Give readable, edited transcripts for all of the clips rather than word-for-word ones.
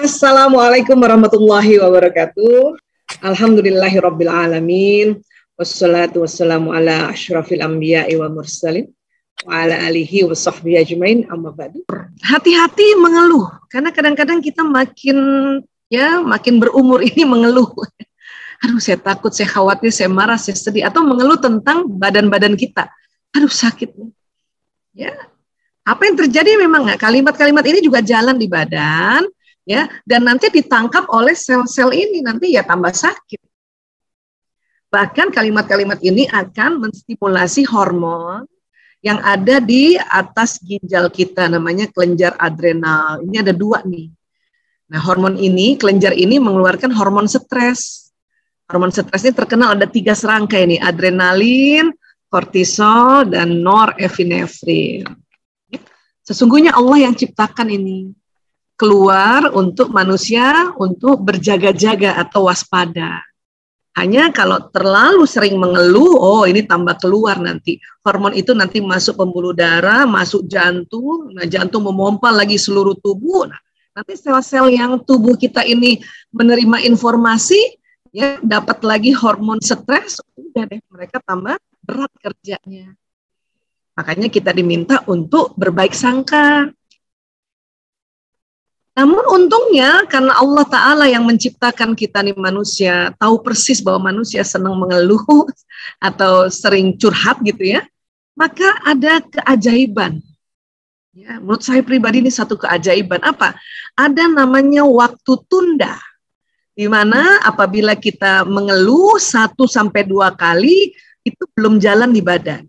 Assalamualaikum warahmatullahi wabarakatuh. Alhamdulillahirabbil alamin. Wassalatu wassalamu ala asyrafil anbiya'i wa mursalin wa ala alihi wa sahbihi ajmain, amma ba'du. Hati-hati mengeluh, karena kadang-kadang kita makin berumur ini mengeluh. Aduh, saya takut, saya khawatir, saya marah, saya sedih, atau mengeluh tentang badan-badan kita. Aduh, sakit. Ya. Apa yang terjadi memang kalimat-kalimat ini juga jalan di badan, ya, dan nanti ditangkap oleh sel-sel ini, nanti ya tambah sakit. Bahkan kalimat-kalimat ini akan menstimulasi hormon yang ada di atas ginjal kita, namanya kelenjar adrenal. Ini ada dua nih. Nah, hormon ini, kelenjar ini mengeluarkan hormon stres. Hormon stres ini terkenal ada 3 serangkai ini, adrenalin, kortisol, dan norepinefrin. Sesungguhnya Allah yang ciptakan ini. Keluar untuk manusia untuk berjaga-jaga atau waspada. Hanya kalau terlalu sering mengeluh, oh ini tambah keluar nanti. Hormon itu nanti masuk pembuluh darah, masuk jantung, nah jantung memompa lagi seluruh tubuh. Nah, nanti sel-sel yang tubuh kita ini menerima informasi, ya dapat lagi hormon stres, udah deh mereka tambah berat kerjanya. Makanya kita diminta untuk berbaik sangka. Namun untungnya karena Allah Ta'ala yang menciptakan kita nih manusia, tahu persis bahwa manusia senang mengeluh atau sering curhat gitu ya, maka ada keajaiban. Ya, menurut saya pribadi ini satu keajaiban. Apa? Ada namanya waktu tunda. Di mana apabila kita mengeluh 1-2 kali, itu belum jalan di badan.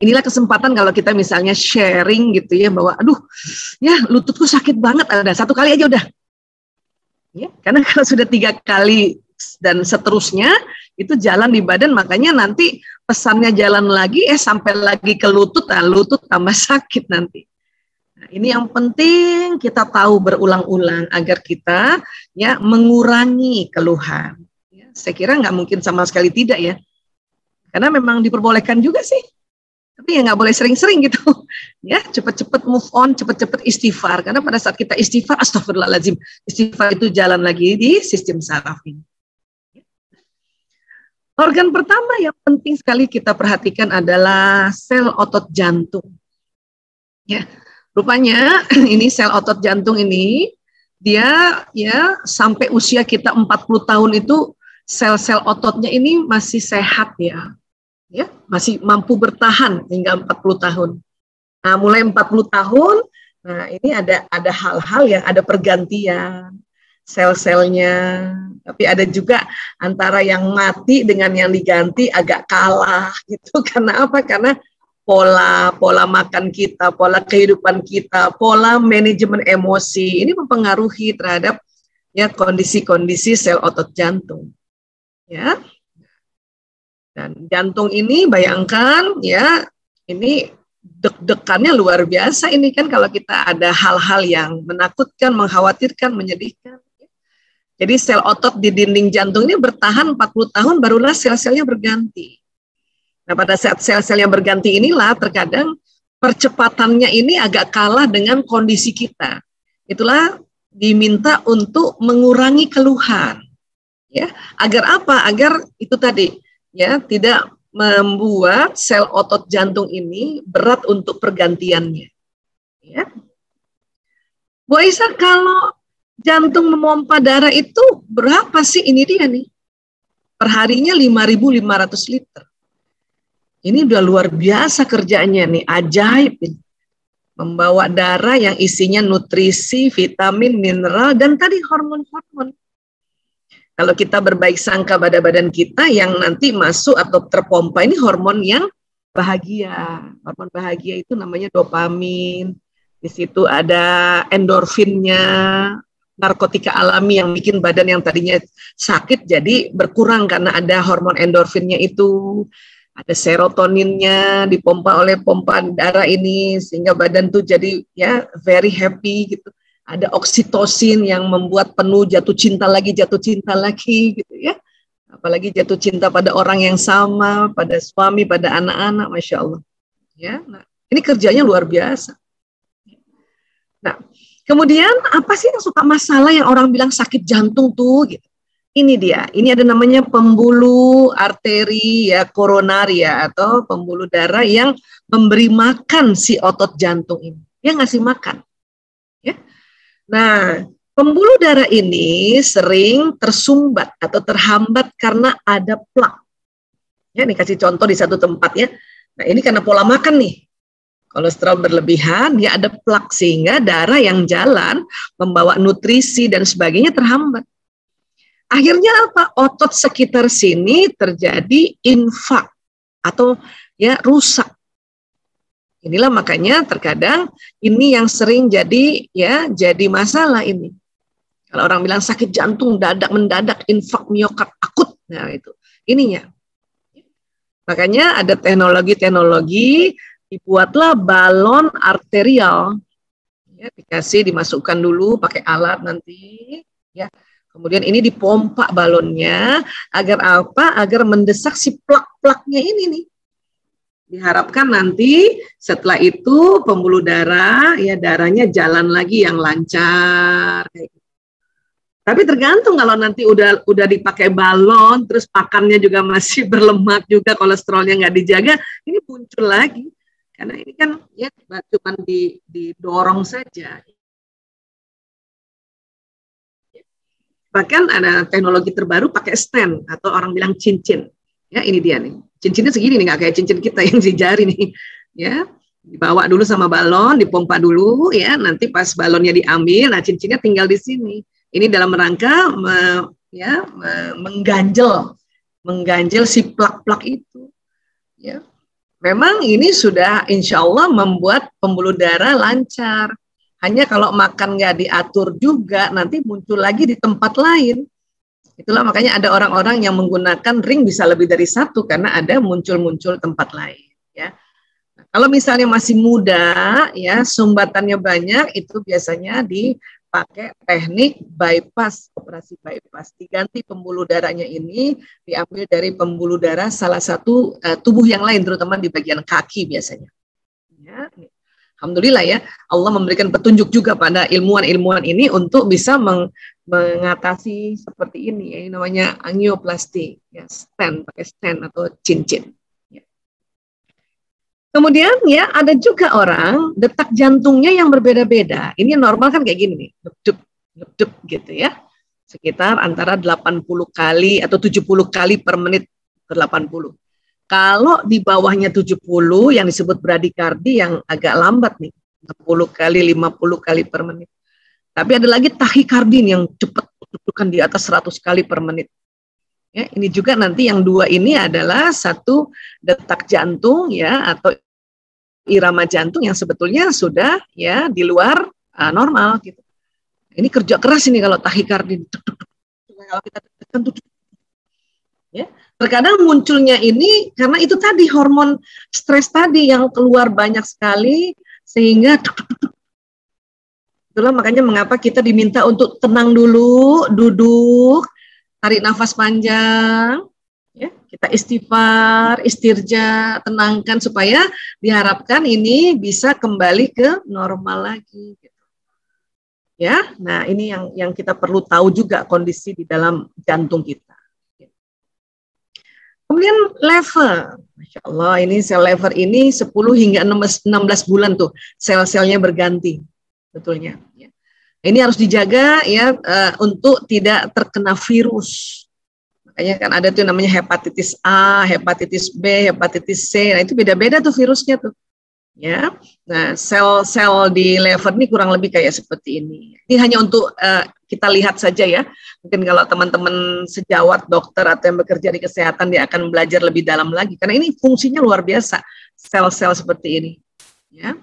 Inilah kesempatan kalau kita misalnya sharing gitu ya, bahwa aduh ya lututku sakit banget, ada 1 kali aja udah ya, karena kalau sudah 3 kali dan seterusnya itu jalan di badan, makanya nanti pesannya jalan lagi sampai lagi ke lutut, nah lutut tambah sakit nanti. Nah, ini yang penting kita tahu berulang-ulang agar kita ya mengurangi keluhan ya, saya kira nggak mungkin sama sekali tidak ya, karena memang diperbolehkan juga sih. Tapi ya nggak boleh sering-sering gitu, ya cepet-cepet move on, cepet-cepet istighfar. Karena pada saat kita istighfar, astagfirullahaladzim, istighfar itu jalan lagi di sistem saraf ini. Organ pertama yang penting sekali kita perhatikan adalah sel otot jantung. Ya, rupanya ini sel otot jantung ini dia ya sampai usia kita 40 tahun itu sel-sel ototnya ini masih sehat ya. Ya, masih mampu bertahan hingga 40 tahun. Nah, mulai 40 tahun, nah ini ada hal-hal yang ada pergantian sel-selnya. Tapi ada juga antara yang mati dengan yang diganti agak kalah gitu. Karena apa? Karena pola makan kita, pola kehidupan kita, pola manajemen emosi ini mempengaruhi terhadap ya kondisi-kondisi sel otot jantung. Ya. Dan jantung ini bayangkan ya, ini deg-degannya luar biasa ini kan kalau kita ada hal-hal yang menakutkan, mengkhawatirkan, menyedihkan. Jadi sel otot di dinding jantung ini bertahan 40 tahun barulah sel-selnya berganti. Nah pada saat sel-sel yang berganti inilah terkadang percepatannya ini agak kalah dengan kondisi kita. Itulah diminta untuk mengurangi keluhan. Ya, agar apa? Agar itu tadi ya tidak membuat sel otot jantung ini berat untuk pergantiannya. Ya. Bu Aisyah, kalau jantung memompa darah itu berapa sih? Ini dia nih. Perharinya 5.500 liter. Ini udah luar biasa kerjanya nih, ajaib ini. Membawa darah yang isinya nutrisi, vitamin, mineral, dan tadi hormon-hormon. Kalau kita berbaik sangka pada badan kita yang nanti masuk atau terpompa ini hormon yang bahagia. Hormon bahagia itu namanya dopamin. Di situ ada endorfinnya, narkotika alami yang bikin badan yang tadinya sakit jadi berkurang karena ada hormon endorfinnya itu. Ada serotoninnya dipompa oleh pompa darah ini sehingga badan tuh jadi ya very happy gitu. Ada oksitosin yang membuat penuh jatuh cinta lagi gitu ya. Apalagi jatuh cinta pada orang yang sama, pada suami, pada anak-anak, Masya Allah. Ya, nah, ini kerjanya luar biasa. Nah, Kemudian apa sih yang suka masalah yang orang bilang sakit jantung tuh gitu. Ini dia, ini ada namanya pembuluh arteri ya koronaria atau pembuluh darah yang memberi makan si otot jantung ini. Dia ngasih makan. Ya. Nah, pembuluh darah ini sering tersumbat atau terhambat karena ada plak. Ya, ini kasih contoh di satu tempat ya. Nah, ini karena pola makan nih. Kolesterol berlebihan, dia ada plak sehingga darah yang jalan membawa nutrisi dan sebagainya terhambat. Akhirnya apa? Otot sekitar sini terjadi infak atau ya rusak. Inilah makanya terkadang ini yang sering jadi masalah ini. Kalau orang bilang sakit jantung mendadak infak miokard akut, nah itu ininya. Makanya ada teknologi dibuatlah balon arterial. Ya, dimasukkan dulu pakai alat nanti ya. Kemudian ini dipompa balonnya agar apa? Agar mendesak si plak-plaknya ini nih. Diharapkan nanti setelah itu pembuluh darah ya darahnya jalan lagi yang lancar kayak gitu. Tapi tergantung kalau nanti udah dipakai balon terus pakannya juga masih berlemak juga kolesterolnya nggak dijaga, ini muncul lagi. Karena ini kan ya cuma didorong saja. Bahkan ada teknologi terbaru pakai stent atau orang bilang cincin. Ya, ini dia nih. Cincinnya segini nih, nggak kayak cincin kita yang di jari nih. Ya, dibawa dulu sama balon, dipompa dulu ya. Nanti pas balonnya diambil, nah cincinnya tinggal di sini. Ini dalam rangka mengganjel si plak-plak itu. Ya. Memang ini sudah insya Allah membuat pembuluh darah lancar. Hanya kalau makan nggak diatur juga, nanti muncul lagi di tempat lain. Itulah makanya ada orang-orang yang menggunakan ring bisa lebih dari satu, karena ada muncul-muncul tempat lain. Ya. Nah, kalau misalnya masih muda, ya sumbatannya banyak, itu biasanya dipakai teknik bypass, operasi bypass. Diganti pembuluh darahnya ini, diambil dari pembuluh darah salah satu tubuh yang lain, terutama di bagian kaki biasanya. Ya, alhamdulillah ya, Allah memberikan petunjuk juga pada ilmuwan-ilmuwan ini untuk bisa mengatasi seperti ini, ya, namanya angioplasti, ya, pakai stent atau cincin. Ya. Kemudian ya ada juga orang detak jantungnya yang berbeda-beda. Ini normal kan kayak gini nih, dup gitu ya, sekitar antara 80 kali atau 70 kali per menit ke 80. Kalau di bawahnya 70 yang disebut bradikardi yang agak lambat nih, 60 kali, 50 kali per menit. Tapi ada lagi tahikardi yang cepat, bukan di atas 100 kali per menit. Ya, ini juga nanti yang dua ini adalah satu detak jantung ya atau irama jantung yang sebetulnya sudah ya di luar normal gitu. Ini kerja keras ini kalau tahikardi. Kalau kita tekan tuh ya. Terkadang munculnya ini karena itu tadi hormon stres tadi yang keluar banyak sekali sehingga itulah makanya mengapa kita diminta untuk tenang dulu, duduk, tarik nafas panjang, ya, kita istighfar, istirja, tenangkan supaya diharapkan ini bisa kembali ke normal lagi. Ya, nah ini yang kita perlu tahu juga kondisi di dalam jantung kita. Kemudian lever, Masya Allah, ini sel lever ini 10 hingga 16 bulan tuh sel-selnya berganti, betulnya. Ya. Ini harus dijaga ya untuk tidak terkena virus. Makanya kan ada tuh namanya hepatitis A, hepatitis B, hepatitis C. Nah itu beda-beda tuh virusnya tuh. Ya, nah sel-sel di lever ini kurang lebih kayak seperti ini. Ini hanya untuk kita lihat saja ya. Mungkin kalau teman-teman sejawat dokter atau yang bekerja di kesehatan dia akan belajar lebih dalam lagi karena ini fungsinya luar biasa sel-sel seperti ini. Ya.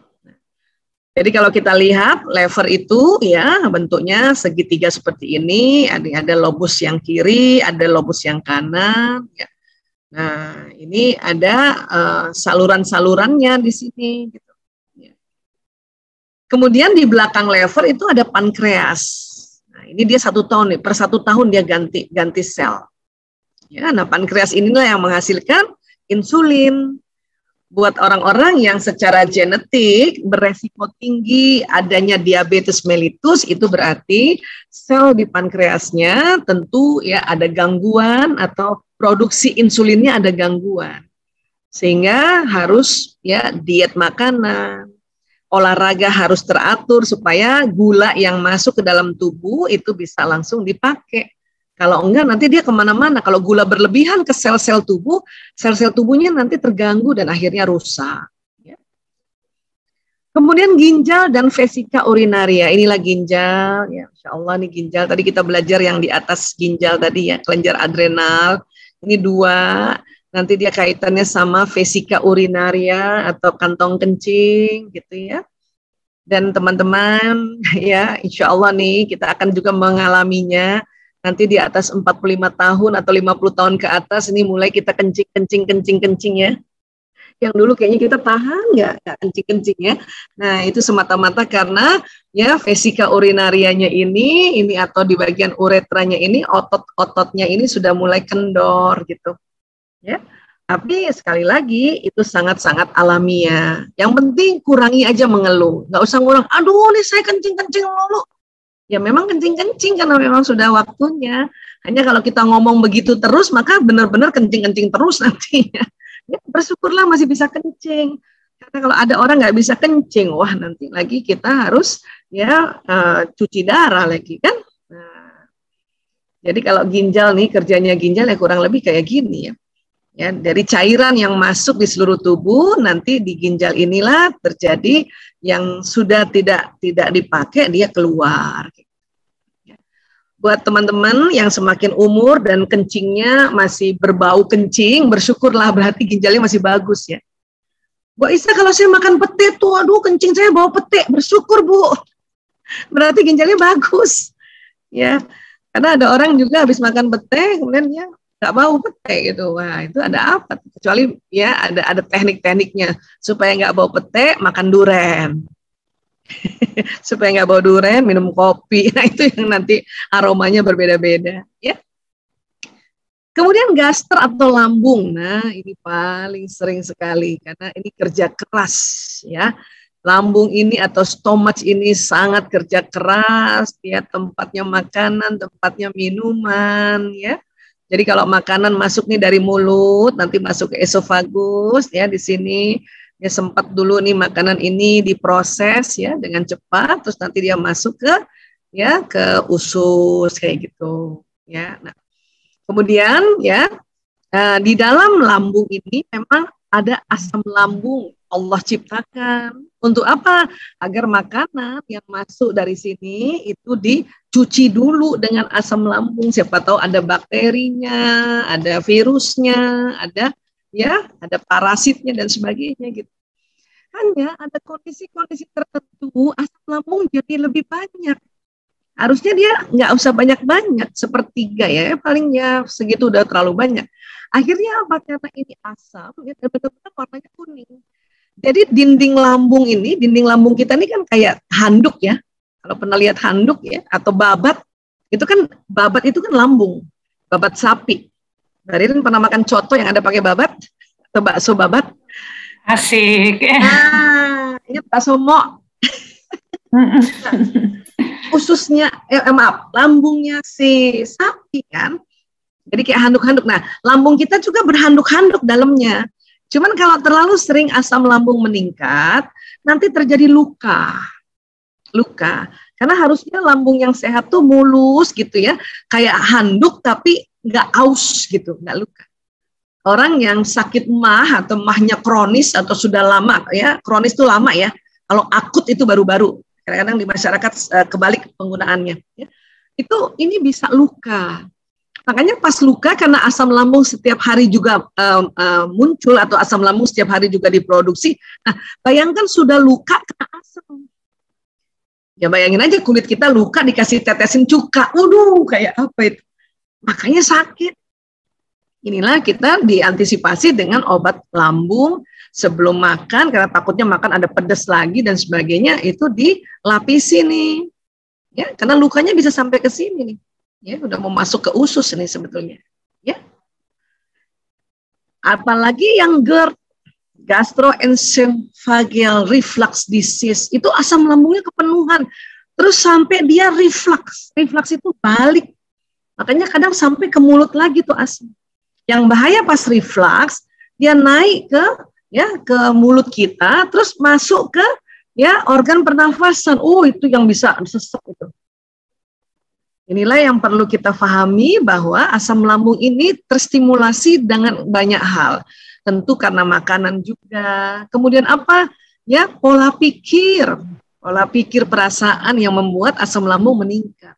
Jadi kalau kita lihat lever itu ya bentuknya segitiga seperti ini. Ada lobus yang kiri, ada lobus yang kanan. Ya. Nah, ini ada saluran-salurannya di sini. Gitu. Ya. Kemudian di belakang lever itu ada pankreas. Nah, ini dia 1 tahun nih, per 1 tahun dia ganti sel. Ya, nah pankreas inilah yang menghasilkan insulin. buat orang-orang yang secara genetik beresiko tinggi adanya diabetes mellitus, itu berarti sel di pankreasnya tentu ya ada gangguan atau produksi insulinnya ada gangguan. Sehingga harus ya diet makanan, olahraga harus teratur supaya gula yang masuk ke dalam tubuh itu bisa langsung dipakai. Kalau enggak nanti dia kemana-mana. Kalau gula berlebihan ke sel-sel tubuh, sel-sel tubuhnya nanti terganggu dan akhirnya rusak. Ya. Kemudian ginjal dan vesika urinaria. Inilah ginjal. Ya, Insya Allah nih ginjal. Tadi kita belajar yang di atas ginjal tadi ya, kelenjar adrenal. Ini 2. Nanti dia kaitannya sama vesika urinaria atau kantong kencing gitu ya. Dan teman-teman ya, Insya Allah nih kita akan juga mengalaminya. Nanti di atas 45 tahun atau 50 tahun ke atas ini mulai kita kencing ya. Yang dulu kayaknya kita tahan nggak kencing ya. Nah itu semata-mata karena ya vesika urinarianya ini atau di bagian uretranya ini otot-ototnya ini sudah mulai kendor gitu. Ya. Tapi sekali lagi itu sangat-sangat alamiah. Yang penting kurangi aja mengeluh. Nggak usah ngurang, aduh nih saya kencing-kencing mulu. Ya memang kencing-kencing karena memang sudah waktunya. Hanya kalau kita ngomong begitu terus, maka benar-benar kencing-kencing terus nantinya. Ya, bersyukurlah masih bisa kencing. Karena kalau ada orang nggak bisa kencing, wah nanti lagi kita harus ya cuci darah lagi kan. Nah, jadi kalau ginjal nih, kerjanya ginjal ya kurang lebih kayak gini ya. Ya, dari cairan yang masuk di seluruh tubuh, nanti di ginjal inilah terjadi yang sudah tidak dipakai dia keluar. Buat teman-teman yang semakin umur dan kencingnya masih berbau kencing, bersyukurlah berarti ginjalnya masih bagus ya. Bu Isa, kalau saya makan pete tuh, aduh kencing saya bau pete, bersyukur Bu. Berarti ginjalnya bagus. Ya, karena ada orang juga habis makan pete, kemudian dia nggak bau pete gitu. Wah itu ada apa? Kecuali ya ada teknik-tekniknya supaya nggak bau pete, makan duren. Supaya nggak bau duren, minum kopi. Nah itu yang nanti aromanya berbeda-beda. Ya. Kemudian gaster atau lambung. Nah ini paling sering sekali karena ini kerja keras ya. Lambung ini atau stomach ini sangat kerja keras. Ya tempatnya makanan, tempatnya minuman ya. Jadi kalau makanan masuk nih dari mulut, nanti masuk ke esofagus, ya di sini ya sempat dulu nih makanan ini diproses ya dengan cepat, terus nanti dia masuk ke usus kayak gitu, ya. Nah, kemudian ya di dalam lambung ini memang ada asam lambung Allah ciptakan. Untuk apa? Agar makanan yang masuk dari sini itu dicuci dulu dengan asam lambung. Siapa tahu ada bakterinya, ada virusnya, ada parasitnya dan sebagainya gitu. Hanya ada kondisi-kondisi tertentu asam lambung jadi lebih banyak. Harusnya dia nggak usah banyak-banyak, sepertiga ya, palingnya segitu udah terlalu banyak. Akhirnya apa? Karena ini asam, ya benar-benar warnanya kuning. Jadi dinding lambung kita ini kan kayak handuk ya. Kalau pernah lihat handuk ya, atau babat, itu kan lambung, babat sapi. Dari pernah makan coto yang ada pakai babat, atau bakso babat? Asik. Ingat bakso mo. Ususnya, lambungnya si sapi kan. Jadi kayak handuk-handuk. Nah, lambung kita juga berhanduk-handuk dalamnya. Cuman kalau terlalu sering asam lambung meningkat, nanti terjadi luka. Karena harusnya lambung yang sehat tuh mulus gitu ya, kayak handuk tapi nggak aus gitu, nggak luka. Orang yang sakit mah atau mahnya kronis atau sudah lama ya, kronis itu lama ya. Kalau akut itu baru-baru. Kadang-kadang di masyarakat kebalik penggunaannya. Ya. Ini bisa luka. Makanya pas luka karena asam lambung setiap hari juga muncul atau asam lambung setiap hari juga diproduksi. Nah, bayangkan sudah luka kena asam. Ya bayangin aja kulit kita luka dikasih tetesin cuka. Waduh, kayak apa itu? Makanya sakit. Inilah kita diantisipasi dengan obat lambung sebelum makan karena takutnya makan ada pedas lagi dan sebagainya, itu dilapisi nih. Ya, karena lukanya bisa sampai ke sini nih. Ya, udah mau masuk ke usus nih sebetulnya. Ya. Apalagi yang GERD. gastroesophageal reflux disease, itu asam lambungnya kepenuhan, terus sampai dia reflux itu balik, makanya kadang sampai ke mulut lagi tuh asam. Yang bahaya pas reflux, dia naik ke mulut kita, terus masuk ke organ pernafasan. Itu yang bisa sesek itu. Inilah yang perlu kita pahami, bahwa asam lambung ini terstimulasi dengan banyak hal. Tentu karena makanan juga. Kemudian apa? Ya, pola pikir perasaan yang membuat asam lambung meningkat.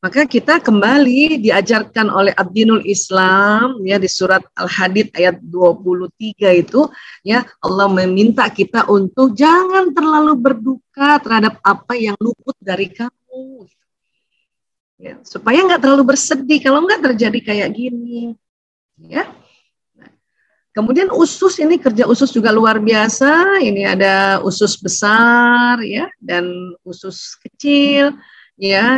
Maka kita kembali diajarkan oleh Ad-Dinul Islam di surat Al-Hadid ayat 23 itu, Allah meminta kita untuk jangan terlalu berduka terhadap apa yang luput dari kamu. Supaya nggak terlalu bersedih, kalau nggak terjadi kayak gini. Kemudian usus ini, kerja usus juga luar biasa. Ini ada usus besar dan usus kecil.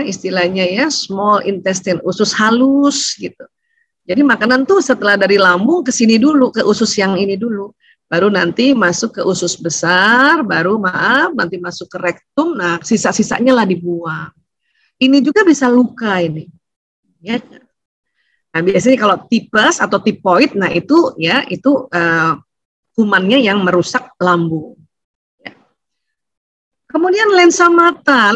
Istilahnya small intestine, usus halus gitu. Jadi makanan tuh setelah dari lambung ke sini dulu, ke usus yang ini dulu, baru nanti masuk ke usus besar, baru nanti masuk ke rektum. Nah, sisa-sisanya lah dibuang. Ini juga bisa luka ini. Nah, biasanya kalau tipes atau tipoid, nah itu kumannya yang merusak lambung. Kemudian lensa mata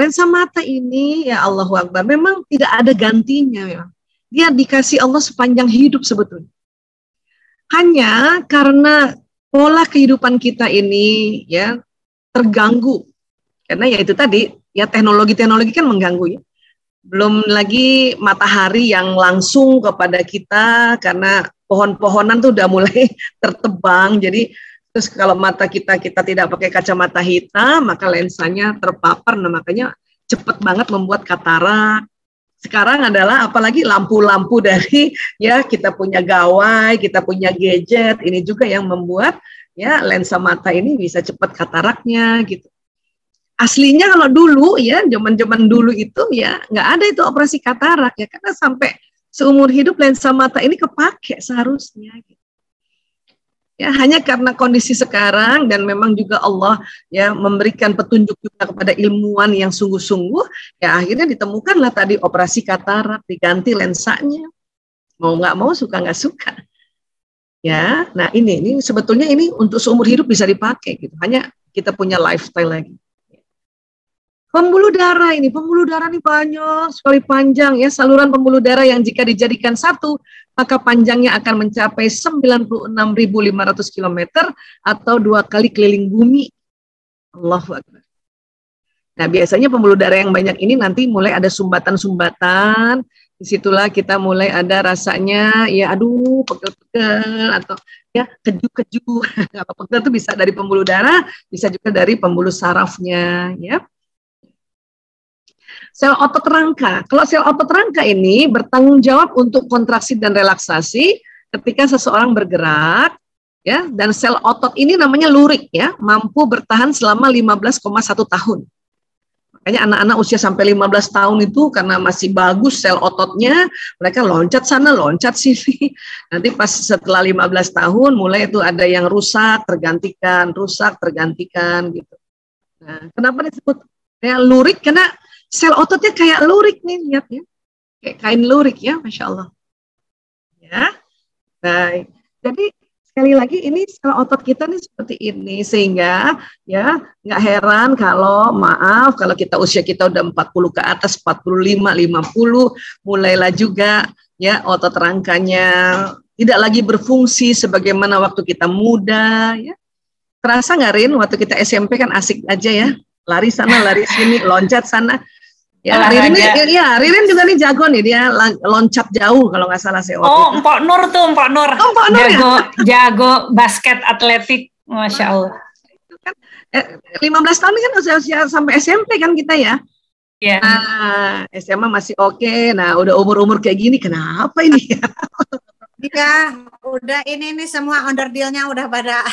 ini Allahu Akbar, memang tidak ada gantinya. Dia dikasih Allah sepanjang hidup sebetulnya. Hanya karena pola kehidupan kita ini terganggu, karena itu tadi teknologi kan mengganggu. Belum lagi matahari yang langsung kepada kita, karena pohon-pohonan tuh udah mulai tertebang. Jadi terus kalau mata kita tidak pakai kacamata hitam, maka lensanya terpapar. Nah, makanya cepat banget membuat katarak. Sekarang adalah apalagi lampu-lampu dari kita punya gawai, kita punya gadget, ini juga yang membuat lensa mata ini bisa cepat kataraknya gitu. Aslinya kalau dulu zaman-zaman dulu itu nggak ada itu operasi katarak karena sampai seumur hidup lensa mata ini kepake seharusnya. Hanya karena kondisi sekarang dan memang juga Allah memberikan petunjuk juga kepada ilmuwan yang sungguh-sungguh, akhirnya ditemukanlah tadi operasi katarak, diganti lensanya. Mau nggak mau, suka nggak suka. Nah ini sebetulnya ini untuk seumur hidup bisa dipakai gitu. Hanya kita punya lifestyle lagi. Pembuluh darah ini banyak sekali panjang saluran pembuluh darah yang jika dijadikan satu maka panjangnya akan mencapai 96.500 km atau 2 kali keliling bumi. Allahu Akbar. Nah, biasanya pembuluh darah yang banyak ini nanti mulai ada sumbatan-sumbatan. Disitulah kita mulai ada rasanya pegel-pegel atau keju-keju. Kalau pegel itu bisa dari pembuluh darah, bisa juga dari pembuluh sarafnya Sel otot rangka. Kalau sel otot rangka ini bertanggung jawab untuk kontraksi dan relaksasi ketika seseorang bergerak, dan sel otot ini namanya lurik, mampu bertahan selama 15,1 tahun. Makanya anak-anak usia sampai 15 tahun itu karena masih bagus sel ototnya, mereka loncat sana, loncat sini. Nanti pas setelah 15 tahun mulai itu ada yang rusak, tergantikan gitu. Nah, kenapa disebut lurik? Karena sel ototnya kayak lurik nih, lihat kayak kain lurik Masya Allah. Baik. Jadi sekali lagi ini sel otot kita nih seperti ini, sehingga nggak heran kalau kita usia kita udah 40 ke atas, 45, 50, mulailah juga otot rangkanya tidak lagi berfungsi sebagaimana waktu kita muda. Terasa nggak Rin, waktu kita SMP kan asik aja lari sana, lari sini, loncat sana. Ririn juga nih jago nih, dia loncat jauh kalau nggak salah saya. Mpok Nur. Jago basket atletik, Masya Allah. 15 tahun kan usia sampai SMP kan kita Iya. Nah, SMA masih oke. Nah, udah umur-umur kayak gini, kenapa ini Iya, udah ini semua onderdilnya udah pada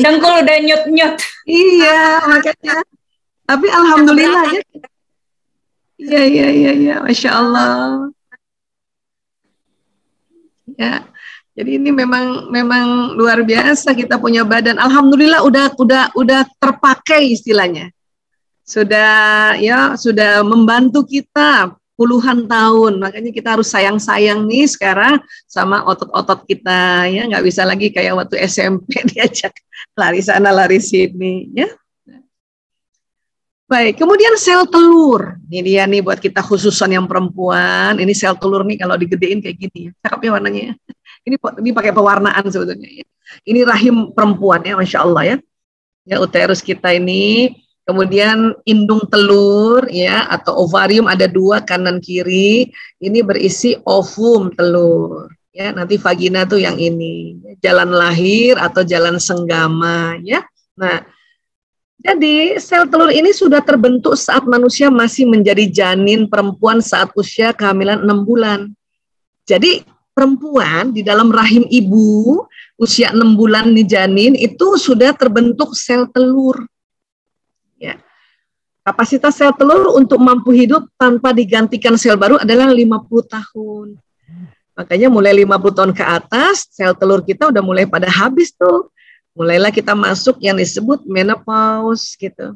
dengkul udah nyut-nyut. Iya, makanya. Tapi alhamdulillah Iya, Masya Allah. Jadi ini memang luar biasa kita punya badan. Alhamdulillah udah terpakai istilahnya. Sudah membantu kita puluhan tahun. Makanya kita harus sayang-sayang nih sekarang sama otot-otot kita ya. Nggak bisa lagi kayak waktu SMP diajak lari sana lari sini ya. Baik, kemudian sel telur. Ini dia nih buat kita khususan yang perempuan. Ini sel telur nih kalau digedein kayak gini ya. Cakep ya warnanya ya. Ini pakai pewarnaan sebetulnya ya. Ini rahim perempuan ya, Masya Allah ya. Ya, uterus kita ini. Kemudian indung telur ya, atau ovarium ada 2 kanan kiri. Ini berisi ovum telur. Ya, nanti vagina tuh yang ini. Jalan lahir atau jalan senggama ya. Nah, jadi sel telur ini sudah terbentuk saat manusia masih menjadi janin perempuan saat usia kehamilan 6 bulan. Jadi perempuan di dalam rahim ibu usia 6 bulan di janin itu sudah terbentuk sel telur. Ya. Kapasitas sel telur untuk mampu hidup tanpa digantikan sel baru adalah 50 tahun. Makanya mulai 50 tahun ke atas sel telur kita udah mulai pada habis tuh. Mulailah kita masuk yang disebut menopause gitu.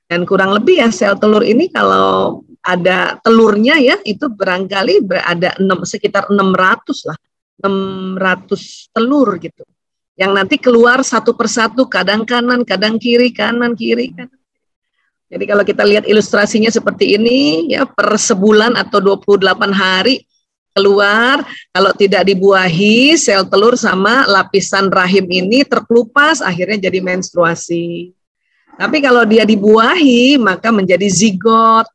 Dan kurang lebih ya sel telur ini kalau ada telurnya ya itu barangkali ada sekitar 600 lah. 600 telur gitu. Yang nanti keluar satu persatu, kadang kanan, kadang kiri, kanan, kiri, kanan. Jadi kalau kita lihat ilustrasinya seperti ini ya, per sebulan atau 28 hari keluar, kalau tidak dibuahi sel telur sama lapisan rahim ini terkelupas akhirnya jadi menstruasi. Tapi kalau dia dibuahi maka menjadi zigot,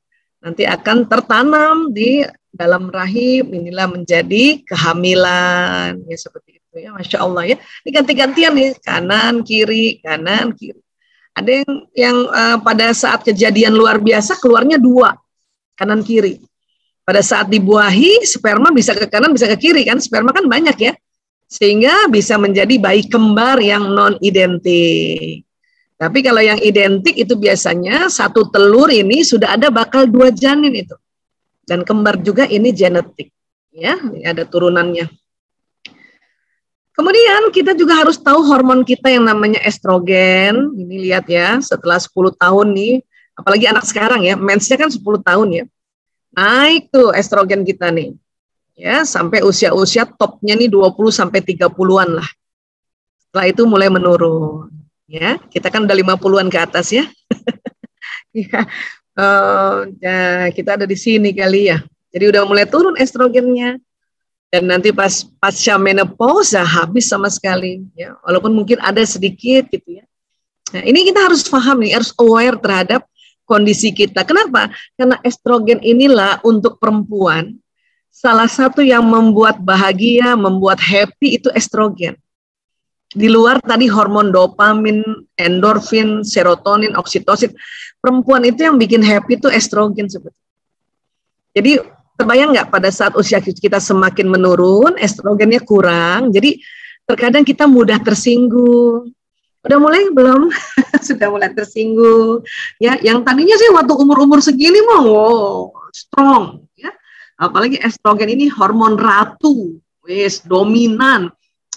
nanti akan tertanam di dalam rahim, inilah menjadi kehamilan ya, seperti itu ya, Masya Allah ya. Ini ganti-gantian nih, kanan kiri kanan kiri. Ada yang pada saat kejadian luar biasa keluarnya 2 kanan kiri. Pada saat dibuahi sperma bisa ke kanan bisa ke kiri kan, sperma kan banyak ya, sehingga bisa menjadi bayi kembar yang non identik. Tapi kalau yang identik itu biasanya satu telur ini sudah ada bakal 2 janin itu. Dan kembar juga ini genetik. Ya, ini ada turunannya. Kemudian kita juga harus tahu hormon kita yang namanya estrogen. Ini lihat ya, setelah 10 tahun nih, apalagi anak sekarang ya, mensnya kan 10 tahun ya. Naik tuh estrogen kita nih. Ya, sampai usia-usia topnya nih 20 sampai 30-an lah. Setelah itu mulai menurun. Ya, kita kan udah 50-an ke atas ya. Ya, ya, kita ada di sini kali ya. Jadi udah mulai turun estrogennya. Dan nanti pasca menopause habis sama sekali ya. Walaupun mungkin ada sedikit gitu ya. Nah, ini kita harus paham nih, harus aware terhadap kondisi kita. Kenapa? Karena estrogen inilah untuk perempuan salah satu yang membuat bahagia, membuat happy itu estrogen. Di luar tadi hormon dopamin, endorfin, serotonin, oksitosin. Perempuan itu yang bikin happy itu estrogen sebetulnya. Jadi terbayang nggak pada saat usia kita semakin menurun, estrogennya kurang, jadi terkadang kita mudah tersinggung. Udah mulai belum? Sudah mulai tersinggung. Ya, yang tadinya sih waktu umur-umur segini mau strong, ya. Apalagi estrogen ini hormon ratu, wes dominan.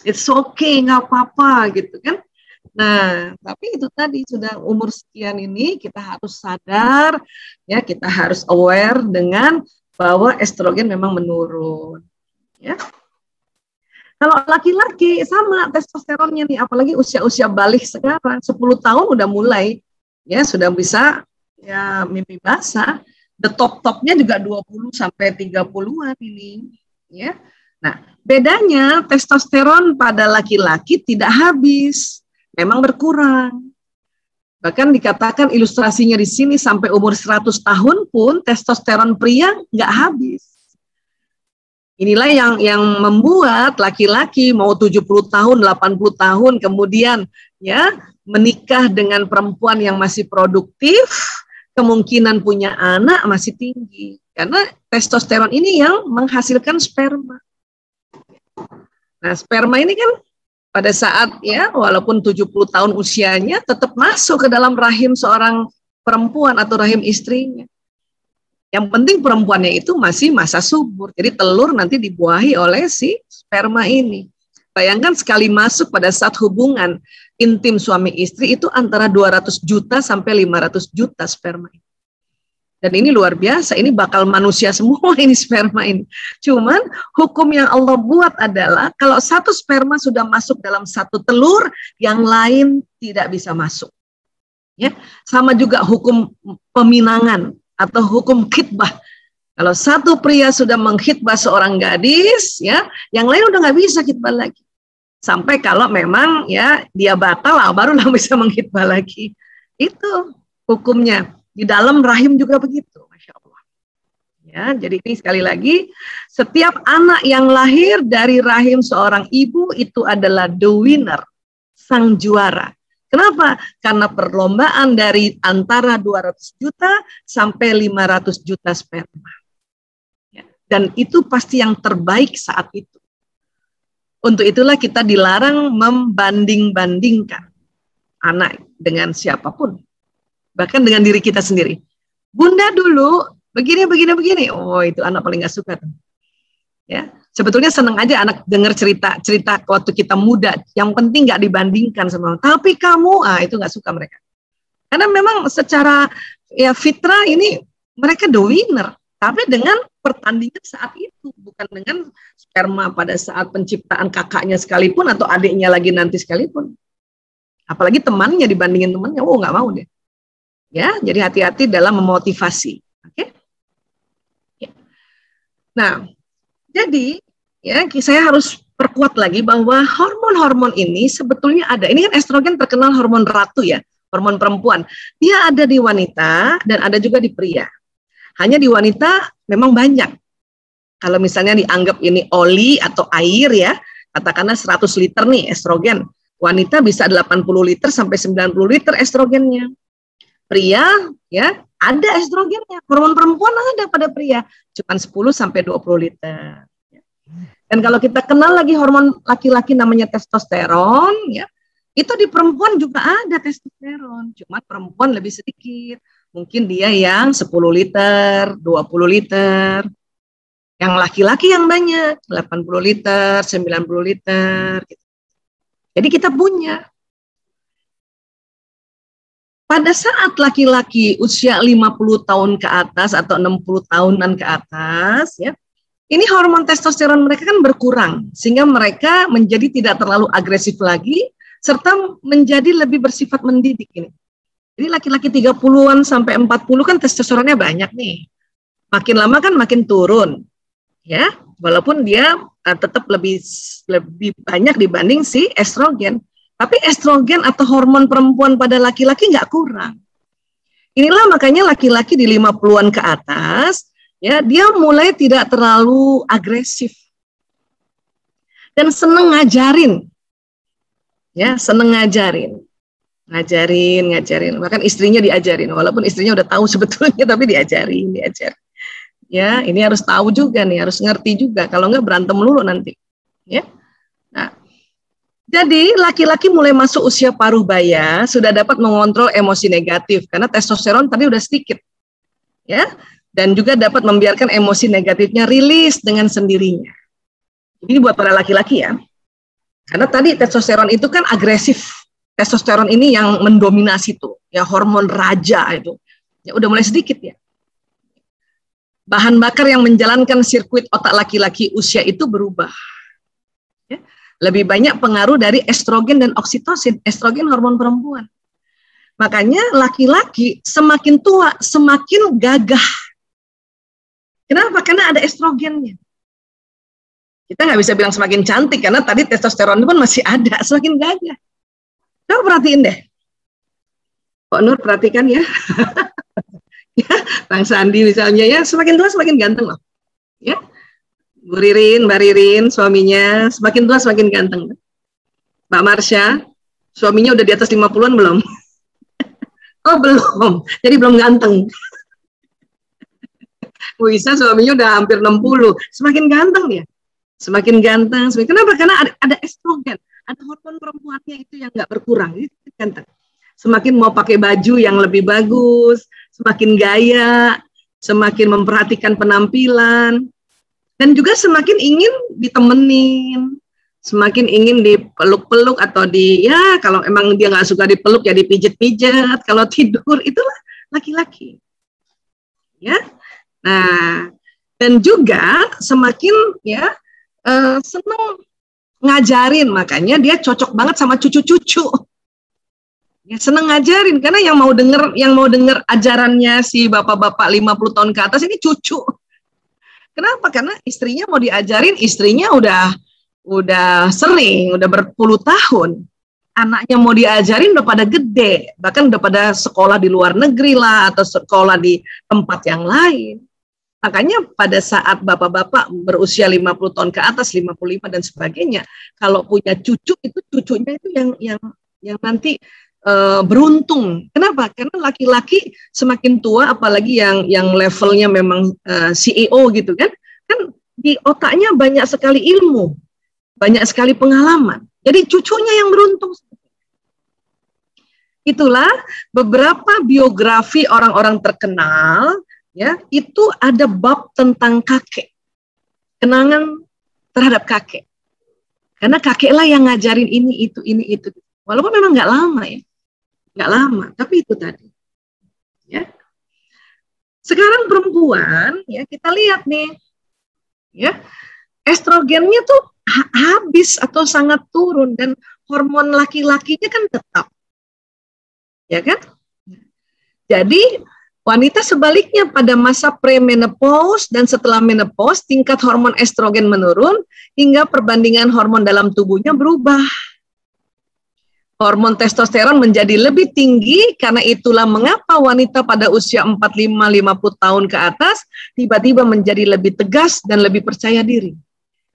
It's okay, nggak apa-apa gitu kan. Nah, tapi itu tadi sudah umur sekian ini kita harus sadar, ya, kita harus aware dengan bahwa estrogen memang menurun, ya. Kalau laki-laki sama testosteronnya nih, apalagi usia-usia balik sekarang, 10 tahun udah mulai, ya sudah bisa ya mimpi basah. The top-topnya juga 20 sampai 30-an ini, ya. Nah, bedanya testosteron pada laki-laki tidak habis, memang berkurang. Bahkan dikatakan ilustrasinya di sini sampai umur 100 tahun pun testosteron pria nggak habis. Inilah yang membuat laki-laki mau 70 tahun, 80 tahun kemudian ya menikah dengan perempuan yang masih produktif, kemungkinan punya anak masih tinggi. Karena testosteron ini yang menghasilkan sperma. Nah, sperma ini kan pada saat ya walaupun 70 tahun usianya tetap masuk ke dalam rahim seorang perempuan atau rahim istrinya. Yang penting perempuannya itu masih masa subur. Jadi telur nanti dibuahi oleh si sperma ini. Bayangkan sekali masuk pada saat hubungan intim suami istri itu antara 200 juta sampai 500 juta sperma. Dan ini luar biasa, ini bakal manusia semua ini sperma ini. Cuman hukum yang Allah buat adalah kalau satu sperma sudah masuk dalam satu telur, yang lain tidak bisa masuk. Ya, sama juga hukum peminangan atau hukum khitbah. Kalau satu pria sudah mengkhitbah seorang gadis, ya, yang lain udah nggak bisa khitbah lagi. Sampai kalau memang ya dia batal, barulah bisa mengkhitbah lagi. Itu hukumnya. Di dalam rahim juga begitu, Masya Allah. Ya, jadi ini sekali lagi, setiap anak yang lahir dari rahim seorang ibu itu adalah the winner, sang juara. Kenapa? Karena perlombaan dari antara 200 juta sampai 500 juta sperma. Ya, dan itu pasti yang terbaik saat itu. Untuk itulah kita dilarang membanding-bandingkan anak dengan siapapun. Bahkan dengan diri kita sendiri. Bunda dulu begini. Oh, itu anak paling gak suka tuh. Ya, sebetulnya seneng aja anak dengar cerita waktu kita muda. Yang penting gak dibandingkan sama orang. Tapi kamu, itu gak suka mereka. Karena memang secara ya fitrah ini mereka the winner. Tapi dengan pertandingan saat itu, bukan dengan sperma pada saat penciptaan kakaknya sekalipun atau adiknya lagi nanti sekalipun. Apalagi temannya dibandingin temannya, gak mau deh. Ya, jadi hati-hati dalam memotivasi. Oke? Ya. Nah, jadi ya saya harus perkuat lagi bahwa hormon-hormon ini sebetulnya ada. Ini kan estrogen terkenal hormon ratu ya, hormon perempuan. Dia ada di wanita dan ada juga di pria. Hanya di wanita memang banyak. Kalau misalnya dianggap ini oli atau air ya, katakanlah 100 liter nih estrogen. Wanita bisa 80 liter sampai 90 liter estrogennya. Pria ya ada estrogennya, hormon perempuan ada pada pria, cuma 10 sampai 20 liter. Dan kalau kita kenal lagi hormon laki-laki namanya testosteron, ya itu di perempuan juga ada testosteron, cuma perempuan lebih sedikit, mungkin dia yang 10 liter, 20 liter, yang laki-laki yang banyak, 80 liter, 90 liter. Gitu. Jadi kita punya. Pada saat laki-laki usia 50 tahun ke atas atau 60 tahunan ke atas, ya, ini hormon testosteron mereka kan berkurang, sehingga mereka menjadi tidak terlalu agresif lagi, serta menjadi lebih bersifat mendidik ini. Jadi laki-laki 30-an sampai 40 kan testosteronnya banyak nih. Makin lama kan makin turun, ya, walaupun dia tetap lebih banyak dibanding si estrogen. Tapi estrogen atau hormon perempuan pada laki-laki nggak kurang. Inilah makanya laki-laki di 50-an ke atas, ya dia mulai tidak terlalu agresif. Dan seneng ngajarin. Ya, seneng ngajarin. Ngajarin. Bahkan istrinya diajarin. Walaupun istrinya udah tahu sebetulnya, tapi diajarin. Ya, ini harus tahu juga nih, harus ngerti juga. Kalau nggak berantem melulu nanti. Ya. Nah, jadi laki-laki mulai masuk usia paruh baya sudah dapat mengontrol emosi negatif karena testosteron tadi udah sedikit, ya, dan juga dapat membiarkan emosi negatifnya rilis dengan sendirinya. Ini buat para laki-laki ya, karena tadi testosteron itu kan agresif, testosteron ini yang mendominasi tuh, ya hormon raja itu, ya udah mulai sedikit ya. Bahan bakar yang menjalankan sirkuit otak laki-laki usia itu berubah. Lebih banyak pengaruh dari estrogen dan oksitosin. Estrogen hormon perempuan. Makanya laki-laki semakin tua semakin gagah. Kenapa? Karena ada estrogennya. Kita nggak bisa bilang semakin cantik karena tadi testosteron pun masih ada, semakin gagah. Coba perhatiin deh. Kok Nur perhatikan ya. Ya, Bang Sandi misalnya ya, semakin tua semakin ganteng loh. Ya. Bu Ririn, Mbak Ririn, suaminya semakin tua semakin ganteng. Mbak Marsha, suaminya udah di atas 50-an belum? Oh belum, jadi belum ganteng. Bu Isa suaminya udah hampir 60, semakin ganteng dia. Semakin ganteng, kenapa? Karena ada estrogen, ada hormon perempuannya itu yang nggak berkurang, itu ganteng. Semakin mau pakai baju yang lebih bagus, semakin gaya, semakin memperhatikan penampilan, dan juga semakin ingin ditemenin, semakin ingin dipeluk-peluk atau ya kalau emang dia nggak suka dipeluk ya dipijit-pijat. Kalau tidur itulah laki-laki. Ya, nah dan juga semakin ya senang ngajarin, makanya dia cocok banget sama cucu-cucu. Ya, senang ngajarin karena yang mau denger ajarannya si bapak-bapak 50 tahun ke atas ini cucu. Kenapa? Karena istrinya mau diajarin, istrinya udah sering, udah berpuluh tahun. Anaknya mau diajarin udah pada gede, bahkan udah pada sekolah di luar negeri lah, atau sekolah di tempat yang lain. Makanya pada saat bapak-bapak berusia 50 tahun ke atas, 55 dan sebagainya, kalau punya cucu, itu cucunya itu yang nanti beruntung. Kenapa? Karena laki-laki semakin tua, apalagi yang levelnya memang CEO gitu kan di otaknya banyak sekali ilmu, banyak sekali pengalaman. Jadi cucunya yang beruntung. Itulah beberapa biografi orang-orang terkenal, ya, itu ada bab tentang kakek, kenangan terhadap kakek. Karena kakeklah yang ngajarin ini itu. Walaupun memang nggak lama ya. Nggak lama, tapi itu tadi. Ya. Sekarang perempuan, ya kita lihat nih, ya estrogennya tuh habis atau sangat turun, dan hormon laki-lakinya kan tetap, ya kan? Jadi wanita sebaliknya pada masa premenopause dan setelah menopause tingkat hormon estrogen menurun hingga perbandingan hormon dalam tubuhnya berubah. Hormon testosteron menjadi lebih tinggi, karena itulah mengapa wanita pada usia 45-50 tahun ke atas tiba-tiba menjadi lebih tegas dan lebih percaya diri.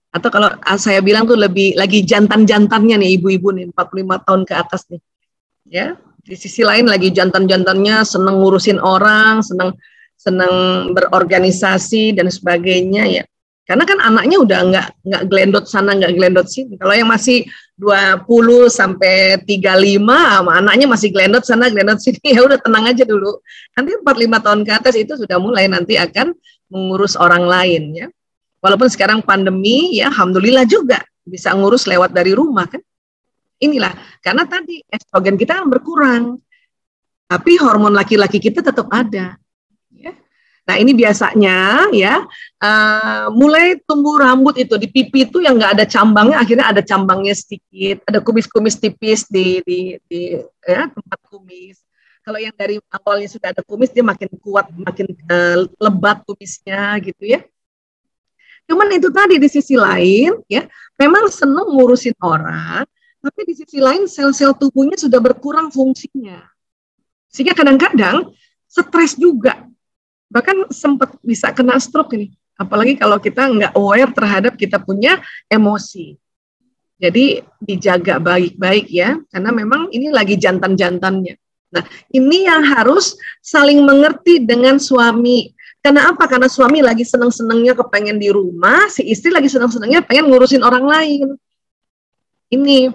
Atau kalau saya bilang tuh lebih lagi jantan-jantannya nih ibu-ibu nih 45 tahun ke atas nih. Ya, di sisi lain lagi jantan-jantannya senang ngurusin orang, senang berorganisasi dan sebagainya ya. Karena kan anaknya udah nggak gelendot sana, nggak gelendot sini. Kalau yang masih 20 sampai 35, sama anaknya masih gelendot sana, gelendot sini, ya udah tenang aja dulu. Nanti 45 tahun ke atas itu sudah mulai nanti akan mengurus orang lain ya. Walaupun sekarang pandemi ya, alhamdulillah juga bisa ngurus lewat dari rumah kan. Inilah karena tadi estrogen kita kan berkurang, tapi hormon laki-laki kita tetap ada. Ya. Nah ini biasanya ya mulai tumbuh rambut itu di pipi itu yang nggak ada cambangnya, akhirnya ada cambangnya sedikit, ada kumis-kumis tipis di ya, tempat kumis. Kalau yang dari awalnya sudah ada kumis, dia makin kuat, makin lebat kumisnya gitu ya. Cuman itu tadi di sisi lain ya, memang senang ngurusin orang, tapi di sisi lain sel-sel tubuhnya sudah berkurang fungsinya, sehingga kadang-kadang stres juga. Bahkan sempat bisa kena stroke ini, apalagi kalau kita nggak aware terhadap kita punya emosi. Jadi dijaga baik-baik ya, karena memang ini lagi jantan-jantannya. Nah ini yang harus saling mengerti dengan suami. Karena apa? Karena suami lagi seneng-senengnya kepengen di rumah, si istri lagi seneng-senengnya pengen ngurusin orang lain. Ini,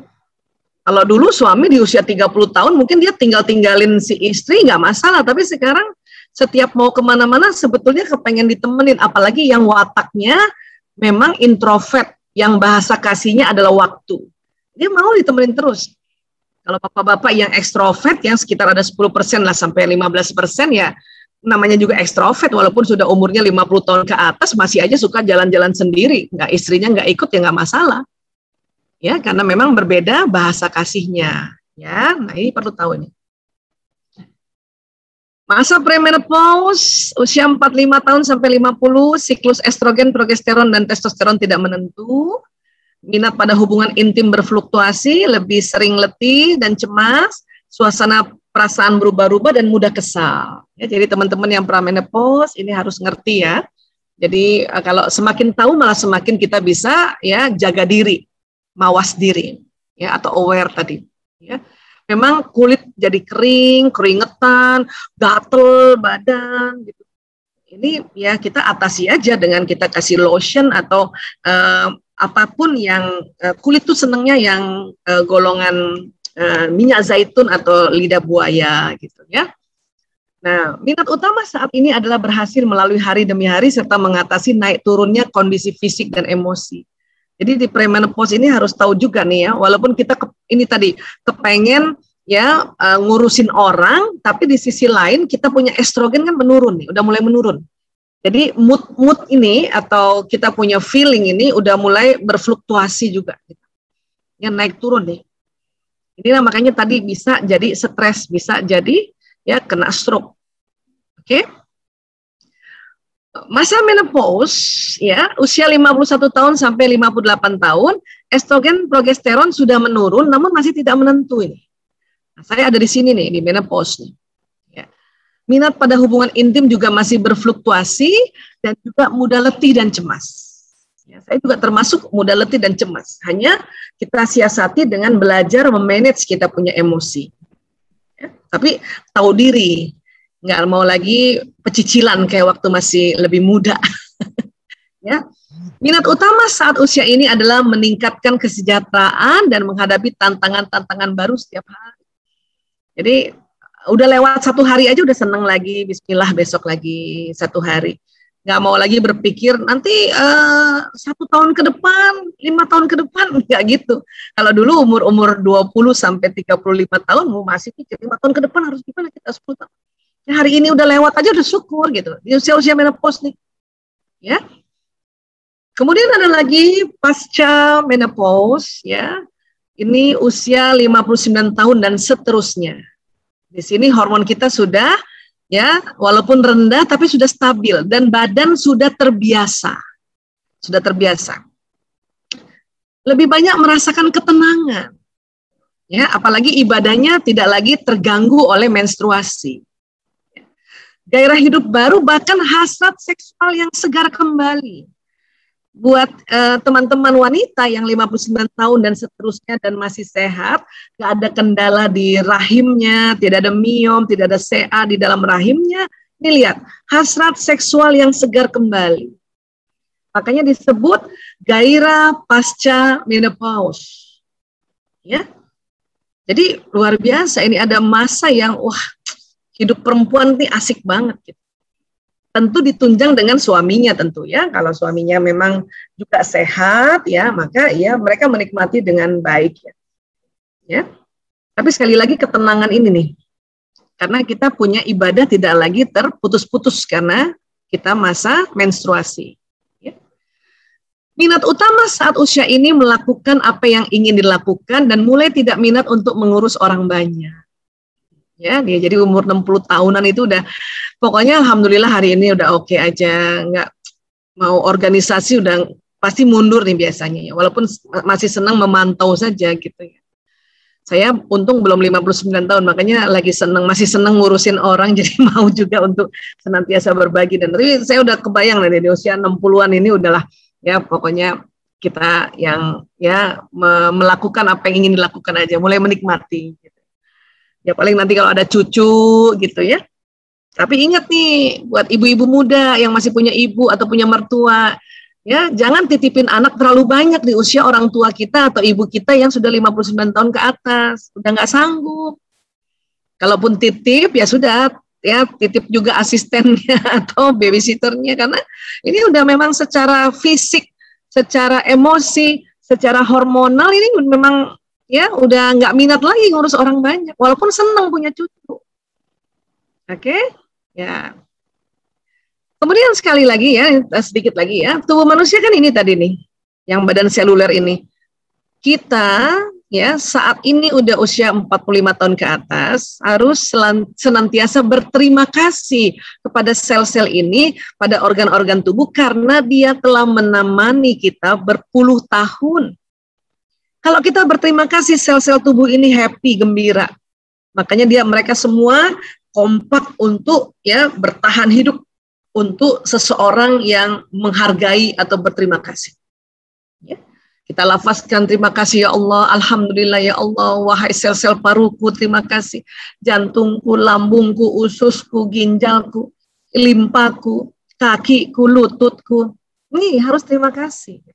kalau dulu suami di usia 30 tahun mungkin dia tinggalin si istri nggak masalah, tapi sekarang setiap mau kemana-mana sebetulnya kepengen ditemenin, apalagi yang wataknya memang introvert, yang bahasa kasihnya adalah waktu. Dia mau ditemenin terus. Kalau bapak-bapak yang ekstrovert, yang sekitar ada 10% lah sampai 15% ya, namanya juga ekstrovert, walaupun sudah umurnya 50 tahun ke atas, masih aja suka jalan-jalan sendiri. Nggak, istrinya nggak ikut ya nggak masalah. Ya, karena memang berbeda bahasa kasihnya. Ya, nah ini perlu tahu nih. Masa premenopause, usia 45 tahun sampai 50, siklus estrogen, progesteron, dan testosteron tidak menentu. Minat pada hubungan intim berfluktuasi, lebih sering letih dan cemas, suasana perasaan berubah-ubah dan mudah kesal. Ya, jadi teman-teman yang pramenopause ini harus ngerti ya. Jadi kalau semakin tahu malah semakin kita bisa ya jaga diri, mawas diri, ya atau aware tadi. Ya. Memang kulit jadi kering, keringetan, gatel badan gitu. Ini ya kita atasi aja dengan kita kasih lotion atau apapun yang kulit tuh senengnya yang golongan minyak zaitun atau lidah buaya gitu ya. Nah, minat utama saat ini adalah berhasil melalui hari demi hari serta mengatasi naik turunnya kondisi fisik dan emosi. Jadi di premenopause ini harus tahu juga nih ya, walaupun kita ini tadi kepengen ya ngurusin orang, tapi di sisi lain kita punya estrogen kan menurun nih, udah mulai menurun. Jadi mood ini atau kita punya feeling ini udah mulai berfluktuasi juga. Ya naik turun nih. Inilah makanya tadi bisa jadi stres, bisa jadi ya kena stroke. Oke. Masa menopause ya, usia 51 tahun sampai 58 tahun, estrogen progesteron sudah menurun namun masih tidak menentu ini. Nah, saya ada di sini nih di menopause nih. Ya. Minat pada hubungan intim juga masih berfluktuasi dan juga mudah letih dan cemas. Ya, saya juga termasuk mudah letih dan cemas. Hanya kita siasati dengan belajar memanage kita punya emosi. Ya, tapi tahu diri, nggak mau lagi pecicilan kayak waktu masih lebih muda. Ya. Minat utama saat usia ini adalah meningkatkan kesejahteraan dan menghadapi tantangan-tantangan baru setiap hari. Jadi udah lewat 1 hari aja udah seneng lagi, bismillah besok lagi 1 hari. Nggak mau lagi berpikir nanti 1 tahun ke depan, 5 tahun ke depan, nggak gitu. Kalau dulu umur 20 sampai 35 tahun masih pikir 5 tahun ke depan harus gimana kita 10 tahun. Ya, hari ini udah lewat aja udah syukur gitu. Di usia-usia menopause nih. Ya. Kemudian ada lagi pasca menopause ya. Ini usia 59 tahun dan seterusnya. Di sini hormon kita sudah ya, walaupun rendah tapi sudah stabil dan badan sudah terbiasa. Sudah terbiasa. Lebih banyak merasakan ketenangan. Ya, apalagi ibadahnya tidak lagi terganggu oleh menstruasi. Gairah hidup baru bahkan hasrat seksual yang segar kembali. Buat teman-teman wanita yang 59 tahun dan seterusnya dan masih sehat, nggak ada kendala di rahimnya, tidak ada miom, tidak ada CA di dalam rahimnya, ini lihat, hasrat seksual yang segar kembali. Makanya disebut gairah pasca menopause. Ya. Jadi luar biasa, ini ada masa yang wah, hidup perempuan ini asik banget gitu. Tentu ditunjang dengan suaminya tentu ya. Kalau suaminya memang juga sehat ya, maka ya mereka menikmati dengan baik ya. Ya. Tapi sekali lagi ketenangan ini nih. Karena kita punya ibadah tidak lagi terputus-putus karena kita masa menstruasi. Ya. Minat utama saat usia ini melakukan apa yang ingin dilakukan dan mulai tidak minat untuk mengurus orang banyak. Ya, dia jadi umur 60 tahunan itu udah pokoknya alhamdulillah hari ini udah oke aja, nggak mau organisasi udah pasti mundur nih biasanya ya, walaupun masih senang memantau saja gitu ya. Saya untung belum 59 tahun, makanya lagi masih senang ngurusin orang, jadi mau juga untuk senantiasa berbagi. Dan tapi saya udah kebayang nih di usia 60-an ini udahlah ya pokoknya kita yang ya melakukan apa yang ingin dilakukan aja, mulai menikmati gitu. Ya paling nanti kalau ada cucu gitu ya. Tapi ingat nih buat ibu-ibu muda yang masih punya ibu atau punya mertua, ya jangan titipin anak terlalu banyak di usia orang tua kita atau ibu kita yang sudah 59 tahun ke atas, udah nggak sanggup. Kalaupun titip ya sudah, ya titip juga asistennya atau babysitternya karena ini udah memang secara fisik, secara emosi, secara hormonal ini memang ya udah nggak minat lagi ngurus orang banyak walaupun senang punya cucu. Oke, ya. Kemudian sekali lagi ya, sedikit lagi ya, tubuh manusia kan ini tadi nih, yang badan seluler ini. Kita ya saat ini udah usia 45 tahun ke atas harus senantiasa berterima kasih kepada sel-sel ini, pada organ-organ tubuh karena dia telah menemani kita berpuluh tahun. Kalau kita berterima kasih, sel-sel tubuh ini happy, gembira. Makanya mereka semua kompak untuk ya bertahan hidup untuk seseorang yang menghargai atau berterima kasih. Ya. Kita lafazkan terima kasih ya Allah, alhamdulillah ya Allah, wahai sel-sel paruku terima kasih, jantungku, lambungku, ususku, ginjalku, limpaku, kakiku, lututku. Ini harus terima kasih.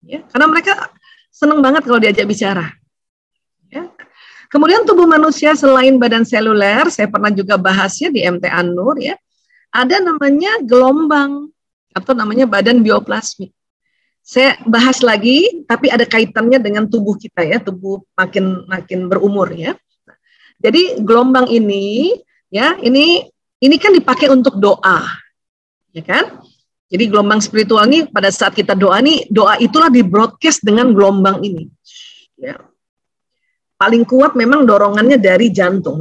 Ya, karena mereka senang banget kalau diajak bicara. Ya. Kemudian tubuh manusia selain badan seluler, saya pernah juga bahasnya di MT An-Nur ya, ada namanya gelombang atau namanya badan bioplasmik. Saya bahas lagi, tapi ada kaitannya dengan tubuh kita ya, tubuh makin berumur ya. Jadi gelombang ini ya, ini kan dipakai untuk doa, ya kan? Jadi gelombang spiritual ini pada saat kita doa nih, doa itulah di broadcast dengan gelombang ini. Ya. Paling kuat memang dorongannya dari jantung,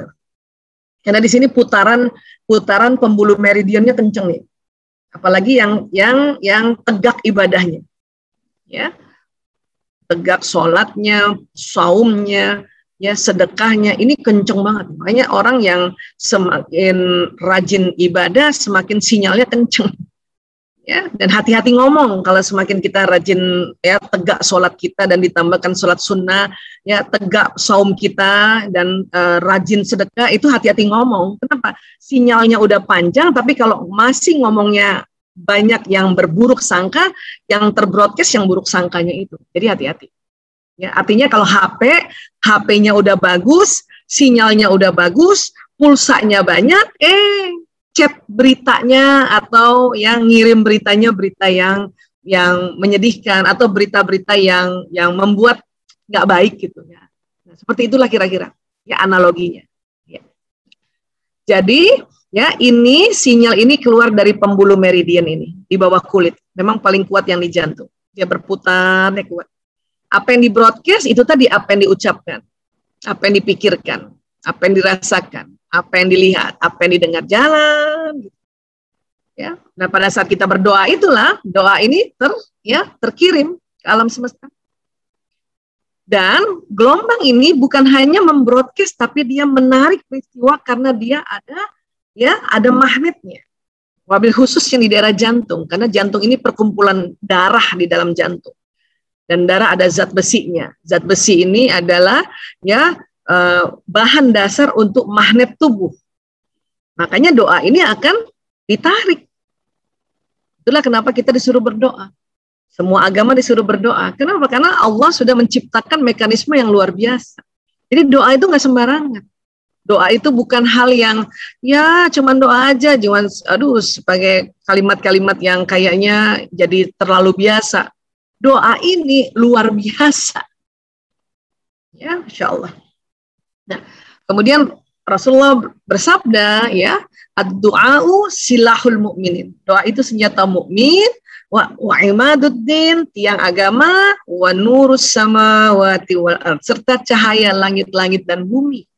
karena di sini putaran pembuluh meridiannya kenceng nih. Apalagi yang tegak ibadahnya. Ya, tegak sholatnya, saumnya, ya sedekahnya, ini kenceng banget. Makanya orang yang semakin rajin ibadah, semakin sinyalnya kenceng. Ya, dan hati-hati ngomong kalau semakin kita rajin ya tegak sholat kita dan ditambahkan sholat sunnah, ya tegak saum kita dan rajin sedekah, itu hati-hati ngomong. Kenapa? Sinyalnya udah panjang, tapi kalau masih ngomongnya banyak yang berburuk sangka, yang terbroadcast yang buruk sangkanya itu. Jadi hati-hati. Ya, artinya kalau HP-nya udah bagus, sinyalnya udah bagus, pulsanya banyak, chat beritanya atau yang ngirim beritanya berita yang menyedihkan atau berita-berita yang membuat nggak baik gitu ya. Nah, seperti itulah kira-kira ya analoginya. Ya. Jadi ya, ini sinyal ini keluar dari pembuluh meridian ini di bawah kulit. Memang paling kuat yang di jantung. Dia berputar, dia kuat. Apa yang di broadcast itu tadi apa yang diucapkan, apa yang dipikirkan, apa yang dirasakan, apa yang dilihat, apa yang didengar jalan. Ya, nah pada saat kita berdoa itulah doa ini terkirim ke alam semesta. Dan gelombang ini bukan hanya membroadcast, tapi dia menarik peristiwa karena dia ada magnetnya. Wabil khusus yang di daerah jantung, karena jantung ini perkumpulan darah di dalam jantung. Dan darah ada zat besinya. Zat besi ini adalah bahan dasar untuk magnet tubuh. Makanya doa ini akan ditarik. Itulah kenapa kita disuruh berdoa. Semua agama disuruh berdoa. Kenapa? Karena Allah sudah menciptakan mekanisme yang luar biasa. Jadi doa itu nggak sembarangan. Doa itu bukan hal yang ya cuman doa aja, cuman sebagai kalimat-kalimat yang kayaknya jadi terlalu biasa. Doa ini luar biasa. Ya, Insya Allah. Nah, kemudian Rasulullah bersabda ya, ad-du'a'u silahul mu'minin. Doa itu senjata mukmin, wa imaduddin, tiang agama, wa nurus samawati wal ardh, serta cahaya langit-langit dan bumi.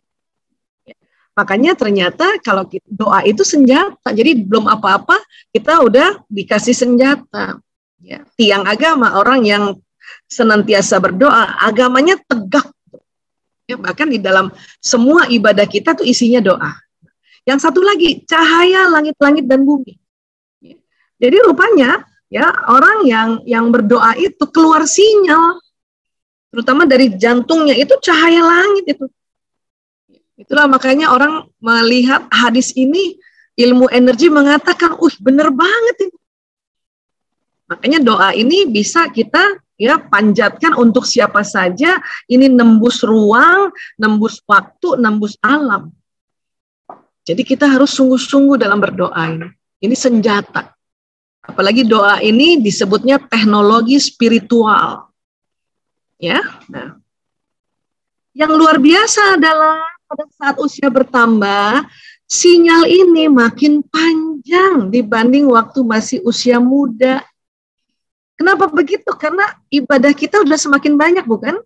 Makanya ternyata kalau doa itu senjata, jadi belum apa-apa kita udah dikasih senjata. Ya, tiang agama, orang yang senantiasa berdoa, agamanya tegak. Ya, bahkan di dalam semua ibadah kita tuh isinya doa. Yang satu lagi, cahaya langit-langit dan bumi. Ya, jadi rupanya ya orang yang berdoa itu keluar sinyal, terutama dari jantungnya itu cahaya langit itu. Itulah makanya orang melihat hadis ini, ilmu energi mengatakan, bener banget ini. Makanya doa ini bisa kita ya panjatkan untuk siapa saja, ini nembus ruang, nembus waktu, nembus alam. Jadi kita harus sungguh-sungguh dalam berdoa ini. Ini senjata. Apalagi doa ini disebutnya teknologi spiritual. Ya, nah. Yang luar biasa adalah pada saat usia bertambah, sinyal ini makin panjang dibanding waktu masih usia muda. Kenapa begitu? Karena ibadah kita udah semakin banyak, bukan?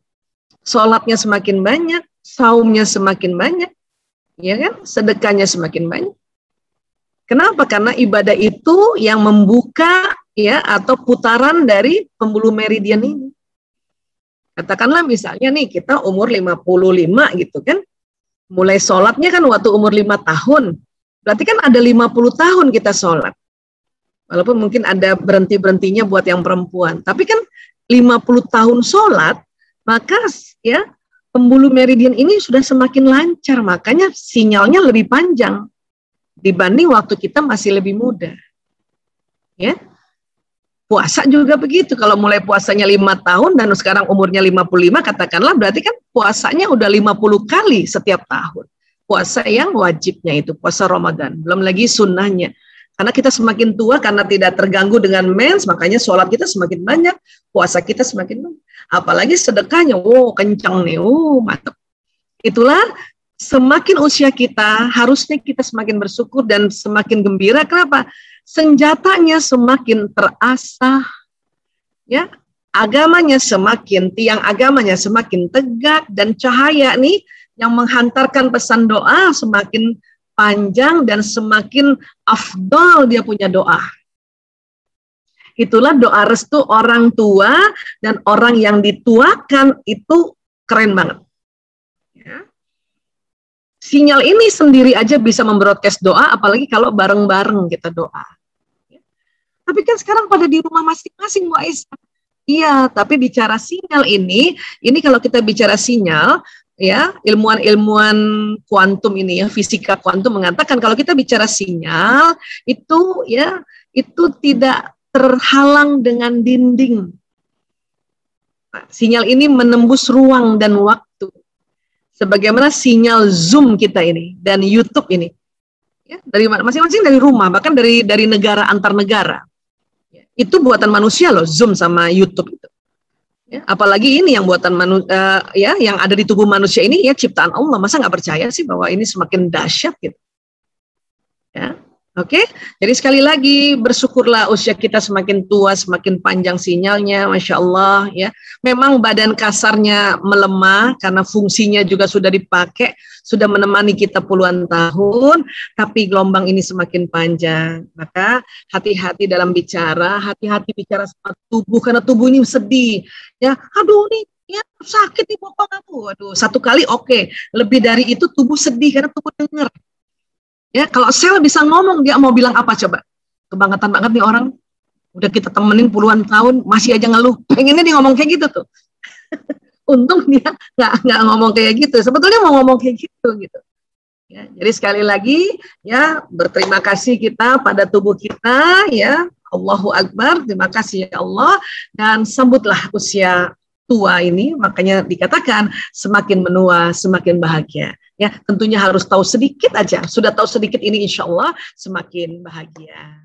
Sholatnya semakin banyak, saumnya semakin banyak, ya kan? Sedekahnya semakin banyak. Kenapa? Karena ibadah itu yang membuka ya atau putaran dari pembuluh meridian ini. Katakanlah misalnya nih kita umur 55 gitu kan. Mulai sholatnya kan waktu umur 5 tahun. Berarti kan ada 50 tahun kita sholat. Walaupun mungkin ada berhenti-berhentinya buat yang perempuan. Tapi kan 50 tahun sholat, maka ya pembuluh meridian ini sudah semakin lancar. Makanya sinyalnya lebih panjang dibanding waktu kita masih lebih muda. Ya. Puasa juga begitu. Kalau mulai puasanya 5 tahun dan sekarang umurnya 55, katakanlah berarti kan puasanya udah 50 kali setiap tahun. Puasa yang wajibnya itu, puasa Ramadan. Belum lagi sunnahnya. Karena kita semakin tua, karena tidak terganggu dengan mens, makanya sholat kita semakin banyak, puasa kita semakin banyak. Apalagi sedekahnya, kencang nih, mantap. Itulah semakin usia kita, harusnya kita semakin bersyukur dan semakin gembira. Kenapa? Senjatanya semakin terasah, ya, agamanya semakin, tiang agamanya semakin tegak, dan cahaya nih yang menghantarkan pesan doa semakin panjang dan semakin afdal dia punya doa. Itulah doa restu orang tua dan orang yang dituakan itu keren banget. Ya. Sinyal ini sendiri aja bisa membroadcast doa, apalagi kalau bareng-bareng kita doa. Tapi kan sekarang pada di rumah masing-masing, Bu Aisyah. Iya, tapi bicara sinyal ini kalau kita bicara sinyal, ya, ilmuwan-ilmuwan kuantum ini ya, fisika kuantum mengatakan kalau kita bicara sinyal itu ya, itu tidak terhalang dengan dinding. Nah, sinyal ini menembus ruang dan waktu. Sebagaimana sinyal Zoom kita ini dan YouTube ini. Ya, dari masing-masing dari rumah, bahkan dari negara antar negara. Itu buatan manusia loh, Zoom sama YouTube itu. Ya, apalagi ini yang buatan manusia, ya, yang ada di tubuh manusia ini ya ciptaan Allah. Masa nggak percaya sih bahwa ini semakin dahsyat gitu? Ya, oke. Jadi sekali lagi bersyukurlah usia kita semakin tua, semakin panjang sinyalnya, masya Allah. Ya, memang badan kasarnya melemah karena fungsinya juga sudah dipakai, sudah menemani kita puluhan tahun, tapi gelombang ini semakin panjang. Maka hati-hati dalam bicara, hati-hati bicara sama tubuh, karena tubuh ini sedih. Ya, aduh nih, ya sakit nih bokong aku. Aduh, satu kali oke. Lebih dari itu tubuh sedih karena tubuh dengar. Ya, kalau sel bisa ngomong, dia mau bilang apa coba? Kebangetan banget nih orang. Udah kita temenin puluhan tahun, masih aja ngeluh. Pengennya dia ngomong kayak gitu tuh. Untung dia nggak ngomong kayak gitu. Sebetulnya mau ngomong kayak gitu. Ya, jadi sekali lagi ya berterima kasih kita pada tubuh kita ya. Allahu Akbar, terima kasih ya Allah, dan sambutlah usia tua ini. Makanya dikatakan semakin menua semakin bahagia. Ya, tentunya harus tahu sedikit aja. Sudah tahu sedikit ini insya Allah semakin bahagia.